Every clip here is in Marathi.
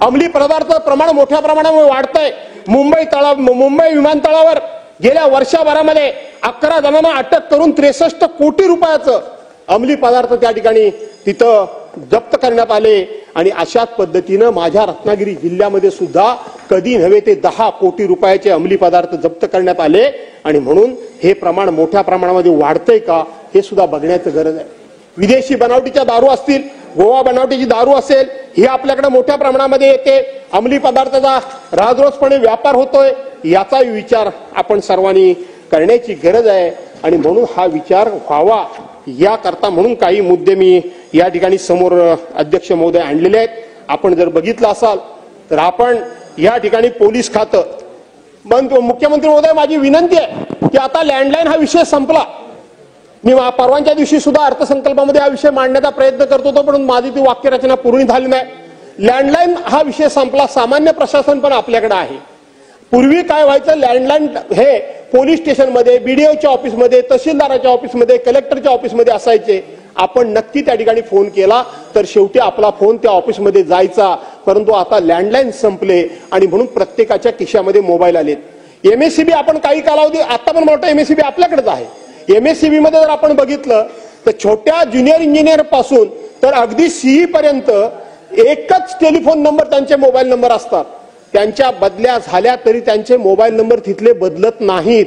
अंमली पदार्थाचं प्रमाण मोठ्या प्रमाणामध्ये वाढतंय। मुंबई विमानतळावर गेल्या वर्षभरामध्ये 11 जणांना अटक करून 63 कोटी रुपयाचं अंमली पदार्थ त्या ठिकाणी तिथं जप्त करण्यात आले। आणि अशाच पद्धतीनं माझ्या रत्नागिरी जिल्ह्यामध्ये सुद्धा कधी नव्हे ते 10 कोटी रुपयाचे अंमली पदार्थ जप्त करण्यात आले। आणि म्हणून हे प्रमाण मोठ्या प्रमाणामध्ये वाढतंय का हे सुद्धा बघण्याची गरज आहे। विदेशी बनावटीच्या दारू असतील, गोवा बनावटीची दारू असेल, ही आपल्याकडे मोठ्या प्रमाणामध्ये येते। अंमली पदार्थाचा राजरोसपणे व्यापार होतोय, याचा विचार आपण सर्वांनी करण्याची गरज आहे। आणि म्हणून हा विचार व्हावा याकरता म्हणून काही मुद्दे मी या ठिकाणी समोर अध्यक्ष महोदय आणलेले आहेत। आपण जर बघितलं असाल तर आपण या ठिकाणी पोलीस खातं, मुख्यमंत्री महोदय माझी विनंती आहे की आता लँडलाईन हा विषय संपला। मी परवांच्या दिवशी सुद्धा अर्थसंकल्पामध्ये हा विषय मांडण्याचा प्रयत्न करत होतो, पण माझी ती वाक्यरचना पूर्ण झाली नाही। लँडलाईन हा विषय संपला, सामान्य प्रशासन पण आपल्याकडे आहे। पूर्वी काय व्हायचं, लँडलाईन हे पोलीस स्टेशनमध्ये, बीडीओच्या ऑफिसमध्ये, तहसीलदाराच्या ऑफिसमध्ये, कलेक्टरच्या ऑफिसमध्ये असायचे। आपण नक्की त्या ठिकाणी फोन केला तर शेवटी आपला फोन त्या ऑफिसमध्ये जायचा। परंतु आता लँडलाईन संपले आणि म्हणून प्रत्येकाच्या खिशामध्ये मोबाईल आलेत। एमएससीबी आपण काही कालावधी, आता पण मोठा एमएससीबी आपल्याकडेच आहे। एमएससीबी मध्ये जर आपण बघितलं तर छोट्या ज्युनियर इंजिनियर पासून तर अगदी सीई पर्यंत एकच टेलिफोन नंबर, त्यांचे मोबाईल नंबर असतात। त्यांच्या बदल्या झाल्या तरी त्यांचे मोबाईल नंबर तिथले बदलत नाहीत,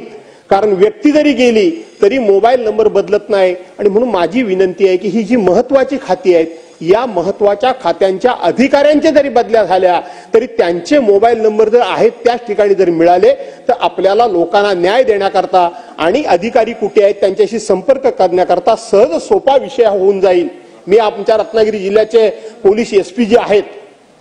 कारण व्यक्ती जरी गेली तरी मोबाईल नंबर बदलत नाही। आणि म्हणून माझी विनंती आहे की ही जी महत्वाची खाती आहेत, या महत्वाच्या खात्यांच्या अधिकाऱ्यांचे जरी बदल्या झाल्या तरी त्यांचे मोबाईल नंबर जर आहेत त्याच ठिकाणी जर मिळाले तर आपल्याला लोकांना न्याय देण्याकरता आणि अधिकारी कुठे आहेत त्यांच्याशी संपर्क करण्याकरता सहज सोपा विषय होऊन जाईल। मी आमच्या रत्नागिरी जिल्ह्याचे पोलीस एसपी जे आहेत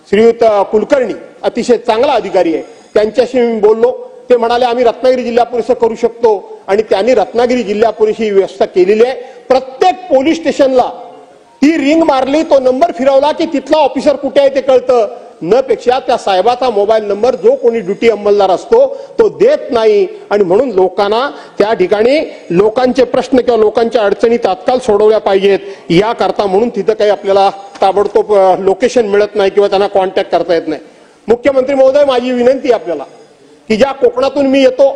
श्रीयुत कुलकर्णी, अतिशय चांगला अधिकारी आहे, त्यांच्याशी मी बोललो। ते म्हणाले आम्ही रत्नागिरी जिल्हा पोलीस करू शकतो आणि त्यांनी रत्नागिरी जिल्हा पोलीस ही व्यवस्था केलेली आहे। प्रत्येक पोलीस स्टेशनला ती रिंग मारली, तो नंबर फिरवला की तिथला ऑफिसर कुठे आहे ते कळतं। न पेक्षा त्या साहेबाचा मोबाईल नंबर जो कोणी ड्युटी अंमलदार असतो तो देत नाही। आणि म्हणून लोकांना त्या ठिकाणी लोकांचे प्रश्न किंवा लोकांच्या अडचणी तात्काळ सोडवल्या पाहिजेत याकरता म्हणून तिथं काही आपल्याला ताबडतोब लोकेशन मिळत नाही किंवा त्यांना कॉन्टॅक्ट करता येत नाही। मुख्यमंत्री महोदय माझी विनंती आपल्याला की ज्या कोकणातून मी येतो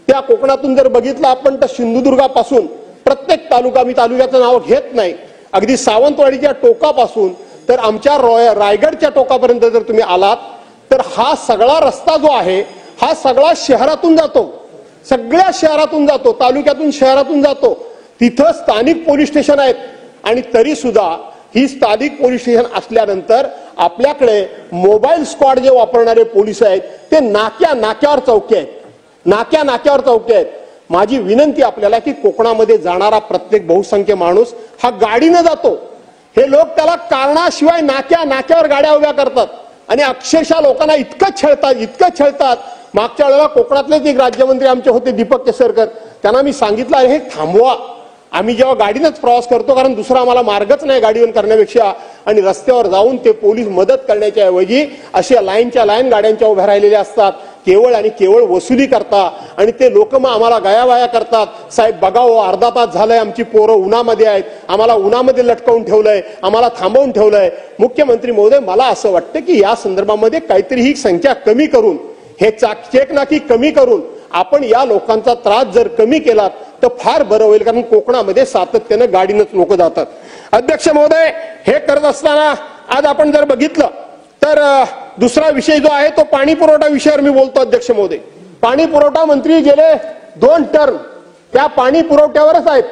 त्या कोकणातून जर बघितलं आपण तर सिंधुदुर्गापासून प्रत्येक तालुका, मी तालुक्याचं नाव घेत नाही, अगदी सावंतवाडीच्या टोकापासून तर आमच्या रायगडच्या टोकापर्यंत जर तुम्ही आलात तर हा सगळा रस्ता जो आहे हा सगळा शहरातून जातो, सगळ्या शहरातून जातो, तालुक्यातून शहरातून जातो। तिथं स्थानिक पोलीस स्टेशन आहेत आणि तरी सुद्धा ही स्थानिक पोलीस स्टेशन असल्यानंतर आपल्याकडे मोबाईल स्क्वॉड जे वापरणारे पोलीस आहेत ते नाक्यावर चौकी आहेत, नाक्यावर चौकी आहेत। माझी विनंती आपल्याला की कोकणामध्ये जाणारा प्रत्येक बहुसंख्य माणूस हा गाडीनं जातो। हे लोक त्याला कारणाशिवाय नाक्यावर गाड्या उभ्या करतात आणि अक्षरशः लोकांना इतकं छळतात। मागच्या वेळेला कोकणातलेच एक राज्यमंत्री आमचे होते दीपक केसरकर, त्यांना मी सांगितलं हे थांबवा, आम्ही जेव्हा गाडीनंच प्रवास करतो कारण दुसरा आम्हाला मार्गच नाही गाडीवर करण्यापेक्षा, आणि रस्त्यावर जाऊन ते पोलीस मदत करण्याच्या ऐवजी अशा लाईनच्या लाईन गाड्यांच्या उभ्या राहिलेल्या असतात, केवळ आणि केवळ वसुली करता। आणि ते लोक मग आम्हाला गयावया करतात, साहेब बघाओ अर्धा तास झालंय आमची पोरं उन्हामध्ये आहेत, आम्हाला उन्हामध्ये लटकवून ठेवलंय, आम्हाला थांबवून ठेवलंय। मुख्यमंत्री महोदय मला असं वाटतं की या संदर्भामध्ये काहीतरी ही संख्या कमी करून, हे चेकनाकी कमी करून आपण या लोकांचा त्रास जर कमी केला तर फार बरं होईल, कारण कोकणामध्ये सातत्यानं गाडीनंच लोक जातात। अध्यक्ष महोदय हे करत असताना आज आपण जर बघितलं तर दुसरा विषय जो आहे तो पाणी पुरवठा विषयावर मी बोलतो। अध्यक्ष महोदय, पाणी पुरवठा मंत्री गेले 2 टर्म त्या पाणी पुरवठ्यावरच आहेत,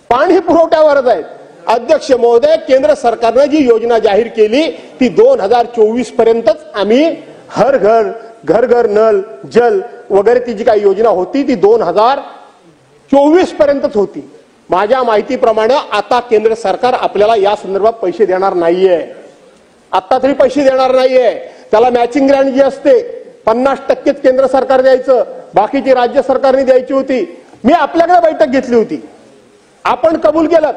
पाणी पुरवठ्यावरच आहेत। अध्यक्ष महोदय, केंद्र सरकारने जी योजना जाहीर केली ती 2024 पर्यंतच आम्ही हर घर नल जल वगैरे ती जी काही योजना होती ती 2024 पर्यंतच होती। माझ्या माहितीप्रमाणे आता केंद्र सरकार आपल्याला या संदर्भात पैसे देणार नाहीये, आता तरी पैसे देणार नाहीये। त्याला मॅचिंग ग्रँट जी असते 50% केंद्र सरकार द्यायचं, बाकीची राज्य सरकारने द्यायची होती। मी आपल्याकडे बैठक घेतली होती, आपण कबूल केलं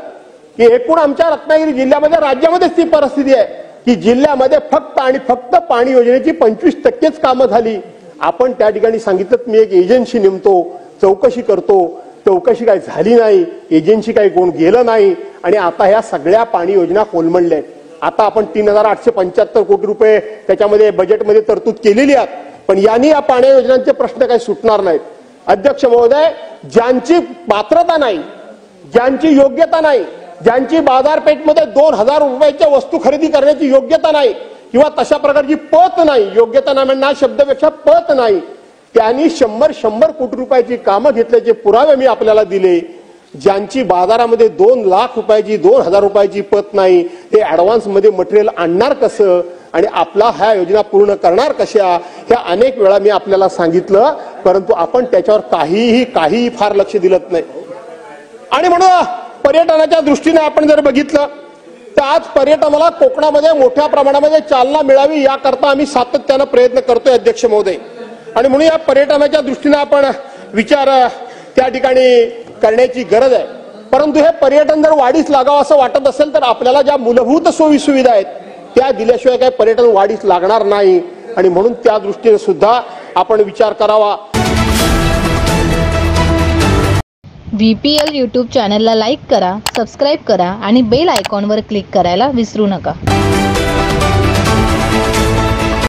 की एकूण आमच्या रत्नागिरी जिल्ह्यामध्ये राज्यामध्येच ती परिस्थिती आहे की जिल्ह्यामध्ये फक्त आणि फक्त पाणी योजनेची 25%च कामं झाली। आपण त्या ठिकाणी सांगितलं मी एक एजन्सी नेमतो, चौकशी करतो, चौकशी काही झाली नाही, एजन्सी काही कोण गेलं नाही आणि आता ह्या सगळ्या पाणी योजना कोलमडल्या आहेत। आता आपण 3,875 कोटी रुपये त्याच्यामध्ये बजेटमध्ये तरतूद केलेली आहे, पण यांनी या पाणी योजनांचे प्रश्न काही सुटणार नाहीत. अध्यक्ष महोदय, ज्यांची पात्रता नाही, ज्यांची योग्यता नाही, ज्यांची बाजारपेठमध्ये 2,000 रुपयाच्या वस्तू खरेदी करण्याची योग्यता नाही किंवा तशा प्रकारची पत नाही, योग्यता नाही म्हणणार शब्दापेक्षा पत नाही, त्यांनी 100 कोटी रुपयाची कामं घेतल्याचे पुरावे मी आपल्याला दिले. ज्यांची बाजारामध्ये 2 लाख रुपयाची 2,000 रुपयाची पत नाही, ते ऍडव्हान्स मध्ये मटेरियल आणणार कसं आणि आपला ह्या योजना पूर्ण करणार कशा, ह्या अनेक वेळा मी आपल्याला सांगितलं, परंतु आपण त्याच्यावर काहीही फार लक्ष दिलं नाही. आणि म्हणून पर्यटनाच्या दृष्टीने आपण जर बघितलं तर आज पर्यटनाला कोकणामध्ये मोठ्या प्रमाणामध्ये चालना मिळावी याकरता आम्ही सातत्यानं प्रयत्न करतोय अध्यक्ष महोदय. आणि म्हणून या पर्यटनाच्या दृष्टीने आपण विचार त्या ठिकाणी करण्याची गरज आहे. परंतु हे पर्यटन जर वाढीस लागावं असं वाटत असेल तर आपल्याला ज्या मूलभूत सोयी सुविधा आहेत त्या दिल्याशिवाय काय पर्यटन वाढीस लागणार नाही. आणि म्हणून त्या दृष्टीने सुद्धा आपण विचार करावा. VPL यूट्यूब चॅनलला लाईक करा, सबस्क्राईब करा आणि बेल आयकॉनवर क्लिक करायला विसरू नका.